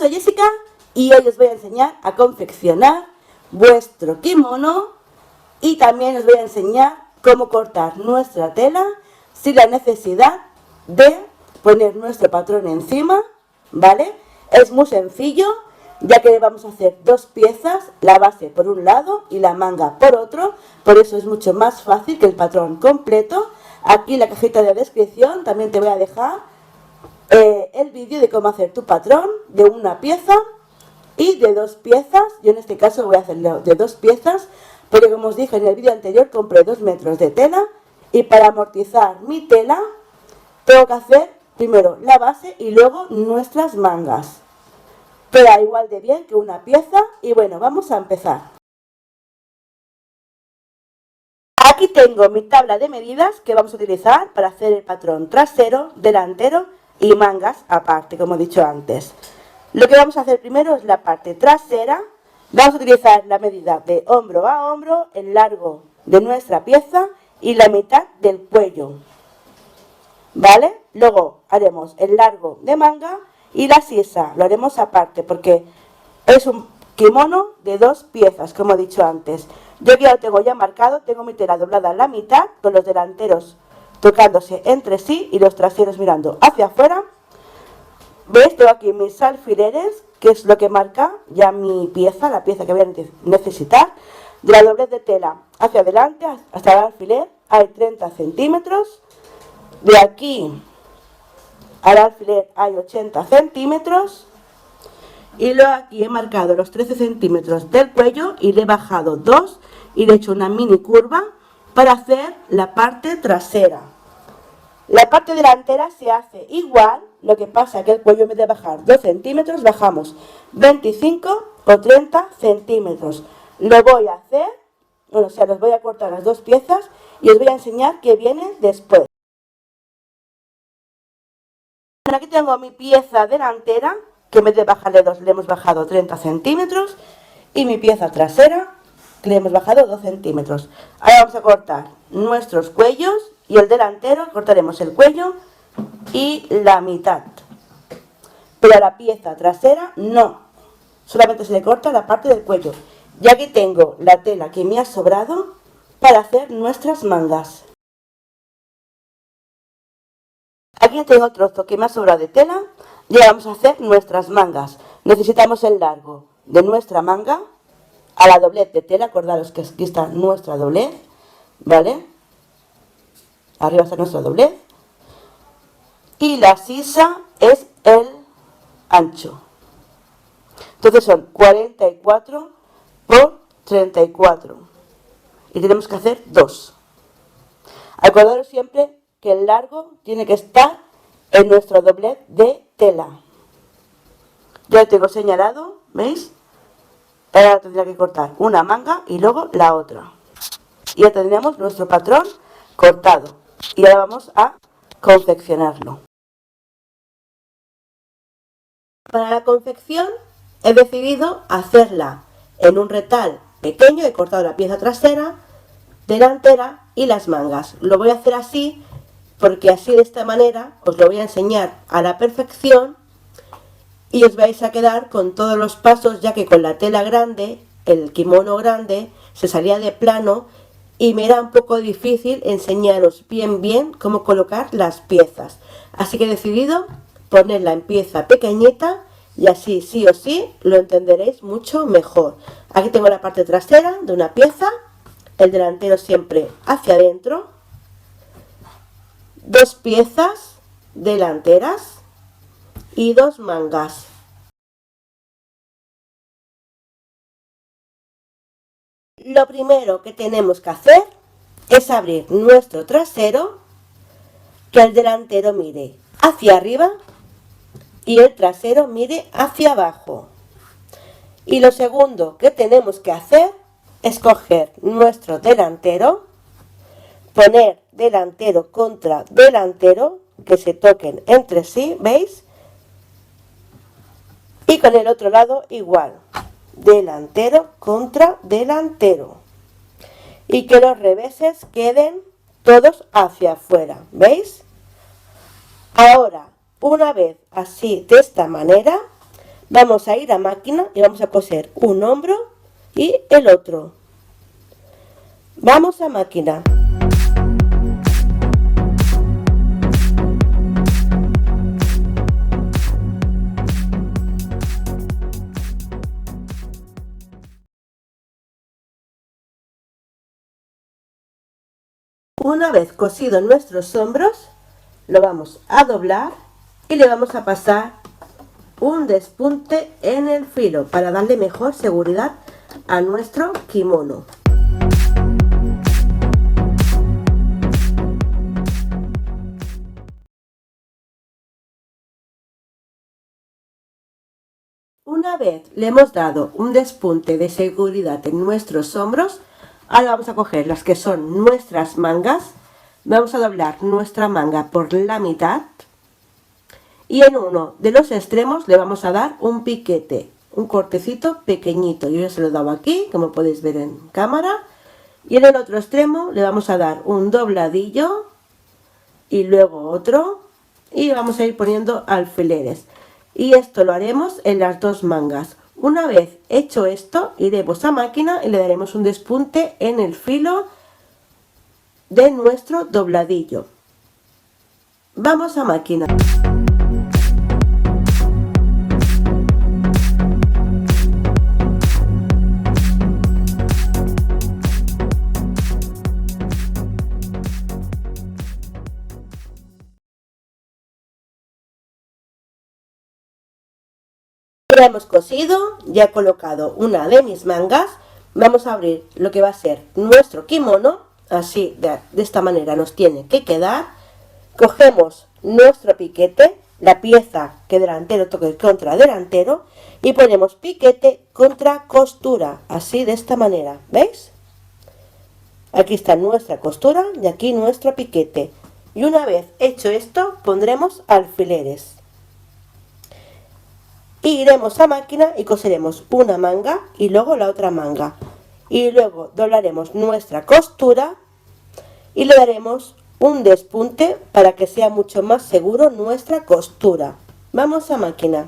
soy Jessica y hoy os voy a enseñar a confeccionar vuestro kimono y también os voy a enseñar cómo cortar nuestra tela sin la necesidad de poner nuestro patrón encima, ¿vale? Es muy sencillo, ya que vamos a hacer dos piezas, la base por un lado y la manga por otro, por eso es mucho más fácil que el patrón completo. Aquí en la cajita de descripción también te voy a dejar el vídeo de cómo hacer tu patrón de una pieza y de dos piezas. Yo en este caso voy a hacerlo de dos piezas porque, como os dije en el vídeo anterior, compré 2 metros de tela y para amortizar mi tela tengo que hacer primero la base y luego nuestras mangas. Queda igual de bien que una pieza y bueno, vamos a empezar. Aquí tengo mi tabla de medidas que vamos a utilizar para hacer el patrón trasero, delantero y mangas aparte, como he dicho antes. Lo que vamos a hacer primero es la parte trasera. Vamos a utilizar la medida de hombro a hombro, el largo de nuestra pieza y la mitad del cuello, ¿vale? Luego haremos el largo de manga y la sisa, lo haremos aparte porque es un kimono de dos piezas, como he dicho antes. Yo aquí ya lo tengo ya marcado, tengo mi tela doblada a la mitad, con los delanteros tocándose entre sí y los traseros mirando hacia afuera. ¿Veis? Tengo aquí mis alfileres, que es lo que marca ya mi pieza, la pieza que voy a necesitar. De la doblez de tela hacia adelante hasta el alfiler hay 30 centímetros. De aquí al alfiler hay 80 centímetros. Y luego aquí he marcado los 13 centímetros del cuello y le he bajado 2 y le he hecho una mini curva para hacer la parte trasera. La parte delantera se hace igual, lo que pasa que el cuello en vez de bajar 2 centímetros bajamos 25 o 30 centímetros. Lo voy a hacer, bueno, o sea, los voy a cortar las dos piezas y os voy a enseñar qué viene después. Bueno, aquí tengo mi pieza delantera, que en vez de bajarle 2 le hemos bajado 30 centímetros, y mi pieza trasera, que le hemos bajado 2 centímetros. Ahora vamos a cortar nuestros cuellos y el delantero, cortaremos el cuello y la mitad. Pero a la pieza trasera no, solamente se le corta la parte del cuello. Y aquí tengo la tela que me ha sobrado para hacer nuestras mangas. Aquí tengo el trozo que me ha sobrado de tela y ahora vamos a hacer nuestras mangas. Necesitamos el largo de nuestra manga a la doblez de tela, acordaros que aquí está nuestra doblez, ¿vale? Arriba está nuestra doblez. Y la sisa es el ancho. Entonces son 44 por 34. Y tenemos que hacer 2. Acordaros siempre que el largo tiene que estar en nuestro doblez de tela. Ya lo tengo señalado, ¿veis? Ahora tendría que cortar una manga y luego la otra. Y ya tendríamos nuestro patrón cortado. Y ahora vamos a confeccionarlo. Para la confección he decidido hacerla en un retal pequeño. He cortado la pieza trasera, delantera y las mangas. Lo voy a hacer así porque así, de esta manera, os lo voy a enseñar a la perfección y os vais a quedar con todos los pasos, ya que con la tela grande, el kimono grande, se salía de plano y me era un poco difícil enseñaros bien cómo colocar las piezas. Así que he decidido ponerla en pieza pequeñita y así sí o sí lo entenderéis mucho mejor. Aquí tengo la parte trasera de una pieza, el delantero siempre hacia adentro, dos piezas delanteras y dos mangas. Lo primero que tenemos que hacer es abrir nuestro trasero, que el delantero mire hacia arriba y el trasero mire hacia abajo. Y lo segundo que tenemos que hacer es coger nuestro delantero, poner delantero contra delantero, que se toquen entre sí, ¿veis? Y con el otro lado igual, delantero contra delantero. Y que los reveses queden todos hacia afuera, ¿veis? Ahora, una vez así, de esta manera, Vamos a ir a máquina y vamos a coser un hombro y el otro. Vamos a máquina. Una vez cosido nuestros hombros, lo vamos a doblar y le vamos a pasar un despunte en el filo para darle mejor seguridad a nuestro kimono. Una vez le hemos dado un despunte de seguridad en nuestros hombros, ahora vamos a coger las que son nuestras mangas, vamos a doblar nuestra manga por la mitad y en uno de los extremos le vamos a dar un piquete, un cortecito pequeñito. Yo ya se lo he dado aquí, como podéis ver en cámara, y en el otro extremo le vamos a dar un dobladillo y luego otro y vamos a ir poniendo alfileres. Y esto lo haremos en las dos mangas. Una vez hecho esto, iremos a máquina y le daremos un despunte en el filo de nuestro dobladillo. Vamos a máquina. Ya hemos cosido, ya he colocado una de mis mangas. Vamos a abrir lo que va a ser nuestro kimono. Así, de esta manera nos tiene que quedar. Cogemos nuestro piquete, la pieza que delantero toque contra delantero, y ponemos piquete contra costura, así de esta manera, ¿veis? Aquí está nuestra costura y aquí nuestro piquete. Y una vez hecho esto, pondremos alfileres. Y iremos a máquina y coseremos una manga y luego la otra manga. Y luego doblaremos nuestra costura y le daremos un despunte para que sea mucho más seguro nuestra costura. Vamos a máquina.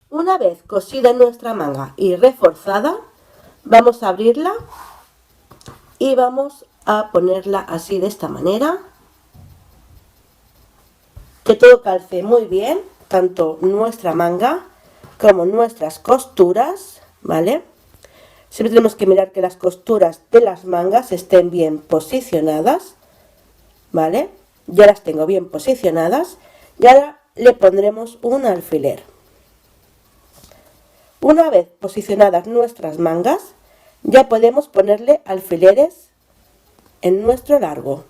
Una vez cosida nuestra manga y reforzada, vamos a abrirla y vamos a ponerla así de esta manera, que todo calce muy bien, tanto nuestra manga como nuestras costuras, ¿vale? Siempre tenemos que mirar que las costuras de las mangas estén bien posicionadas, ¿vale? Ya las tengo bien posicionadas y ahora le pondremos un alfiler. Una vez posicionadas nuestras mangas, ya podemos ponerle alfileres en nuestro largo.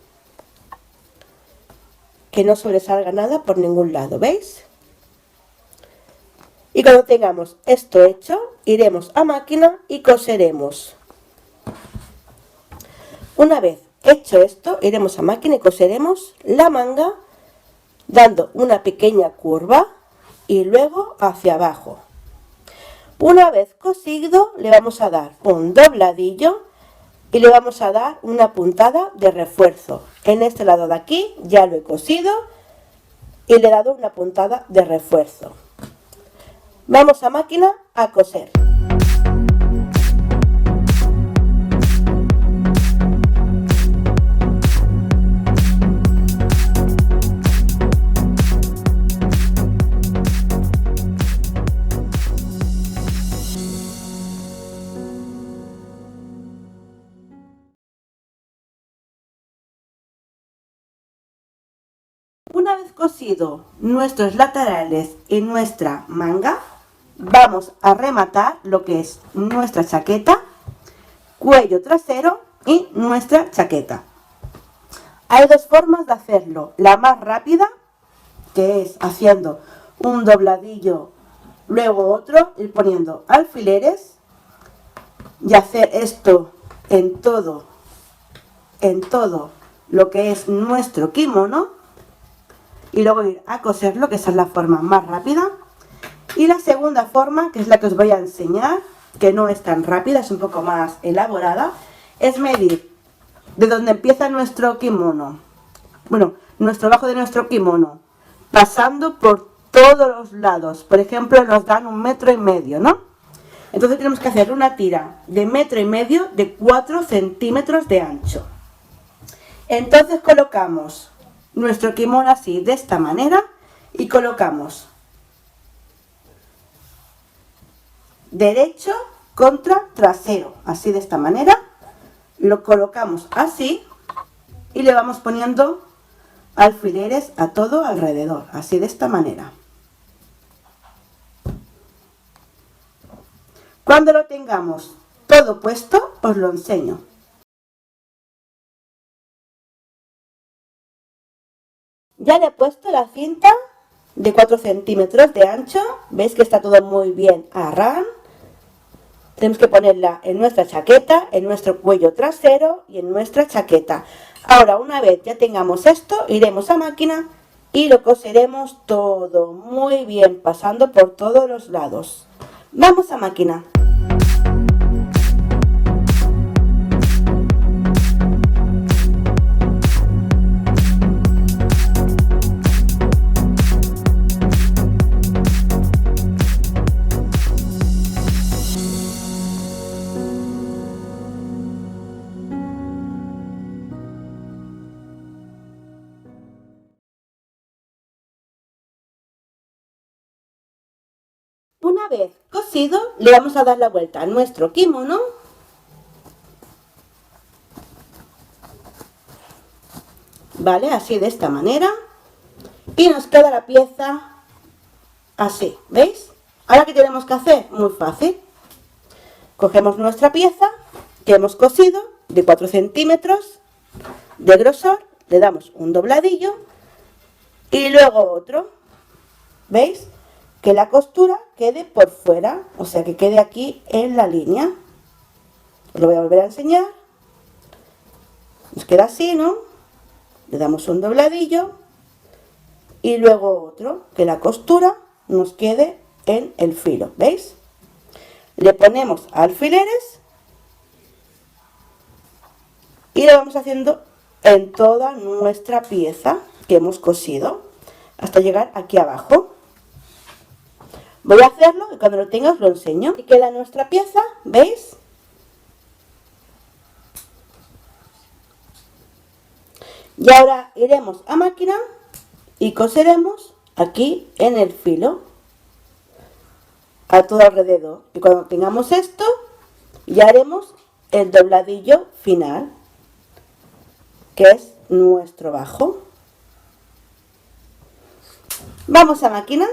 Que no sobresalga nada por ningún lado, ¿veis? Y cuando tengamos esto hecho, iremos a máquina y coseremos. Una vez hecho esto, iremos a máquina y coseremos la manga dando una pequeña curva y luego hacia abajo. Una vez cosido, le vamos a dar un dobladillo y le vamos a dar una puntada de refuerzo. En este lado de aquí ya lo he cosido y le he dado una puntada de refuerzo. Vamos a máquina a coser. Una vez cosido nuestros laterales y nuestra manga, vamos a rematar lo que es nuestra chaqueta, cuello trasero y nuestra chaqueta. Hay dos formas de hacerlo. La más rápida, que es haciendo un dobladillo, luego otro, ir poniendo alfileres y hacer esto en todo lo que es nuestro kimono. y luego ir a coserlo, que esa es la forma más rápida. Y la segunda forma, que es la que os voy a enseñar, que no es tan rápida, es un poco más elaborada, es medir de donde empieza nuestro kimono, bueno, nuestro bajo de nuestro kimono, pasando por todos los lados. Por ejemplo, nos dan 1,5 metros, ¿no? Entonces tenemos que hacer una tira de 1,5 metros de 4 centímetros de ancho. Entonces colocamos nuestro kimono así, de esta manera, y colocamos derecho contra trasero, así de esta manera. Lo colocamos así y le vamos poniendo alfileres a todo alrededor, así de esta manera. Cuando lo tengamos todo puesto, os lo enseño. Ya le he puesto la cinta de 4 centímetros de ancho. Veis que está todo muy bien a ras. Tenemos que ponerla en nuestra chaqueta, en nuestro cuello trasero y en nuestra chaqueta. Ahora, una vez ya tengamos esto, iremos a máquina y lo coseremos todo muy bien, pasando por todos los lados. Vamos a máquina. Una vez cosido, le vamos a dar la vuelta a nuestro kimono ¿vale? Así de esta manera, y nos queda la pieza así, ¿veis? Ahora, ¿qué tenemos que hacer? Muy fácil. Cogemos nuestra pieza que hemos cosido de 4 centímetros de grosor, le damos un dobladillo y luego otro, ¿veis? Que la costura quede por fuera, o sea que quede aquí en la línea. Os lo voy a volver a enseñar. Nos queda así, ¿no? Le damos un dobladillo y luego otro, que la costura nos quede en el filo, ¿veis? Le ponemos alfileres y lo vamos haciendo en toda nuestra pieza que hemos cosido hasta llegar aquí abajo. Voy a hacerlo y cuando lo tenga os lo enseño. Y queda nuestra pieza, ¿veis? Y ahora iremos a máquina y coseremos aquí en el filo a todo alrededor. Y cuando tengamos esto, ya haremos el dobladillo final, que es nuestro bajo. Vamos a máquina.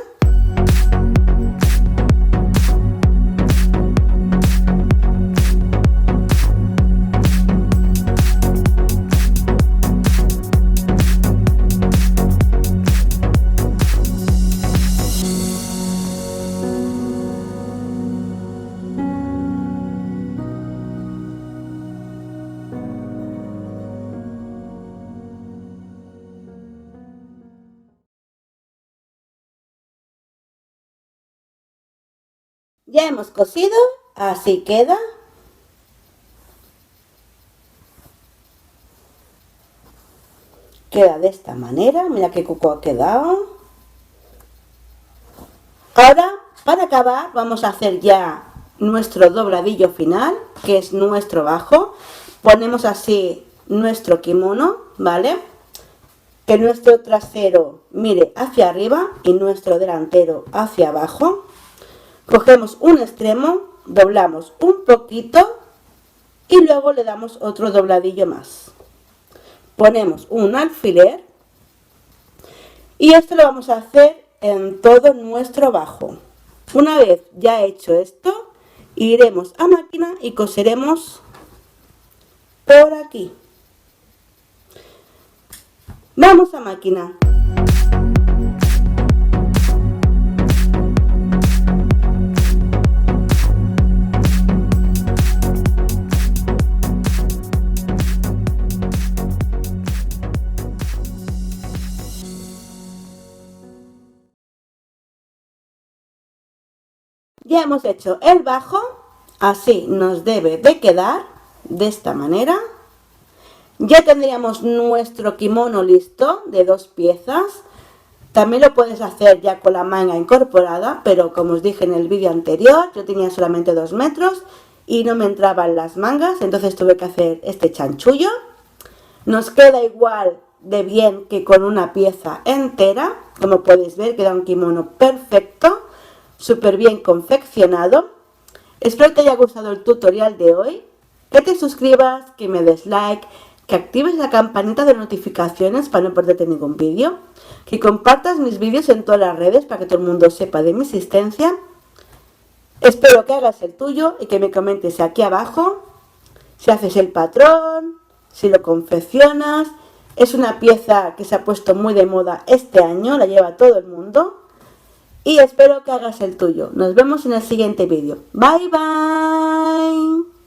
Ya hemos cosido, así queda. Queda de esta manera, mira qué cuco ha quedado. Ahora, para acabar, vamos a hacer ya nuestro dobladillo final, que es nuestro bajo. Ponemos así nuestro kimono, ¿vale? Que nuestro trasero mire hacia arriba y nuestro delantero hacia abajo. Cogemos un extremo, doblamos un poquito y luego le damos otro dobladillo más. Ponemos un alfiler y esto lo vamos a hacer en todo nuestro bajo. Una vez ya hecho esto, iremos a máquina y coseremos por aquí. Vamos a máquina. Ya hemos hecho el bajo, así nos debe de quedar, de esta manera. Ya tendríamos nuestro kimono listo de 2 piezas. También lo puedes hacer ya con la manga incorporada, pero como os dije en el vídeo anterior, yo tenía solamente 2 metros y no me entraban las mangas, entonces tuve que hacer este chanchullo. Nos queda igual de bien que con una pieza entera. Como podéis ver, queda un kimono perfecto, súper bien confeccionado. Espero que te haya gustado el tutorial de hoy, que te suscribas, que me des like, que actives la campanita de notificaciones para no perderte ningún vídeo, que compartas mis vídeos en todas las redes para que todo el mundo sepa de mi existencia. Espero que hagas el tuyo y que me comentes aquí abajo si haces el patrón, si lo confeccionas. Es una pieza que se ha puesto muy de moda este año, la lleva todo el mundo. Y espero que hagas el tuyo. Nos vemos en el siguiente vídeo. Bye bye.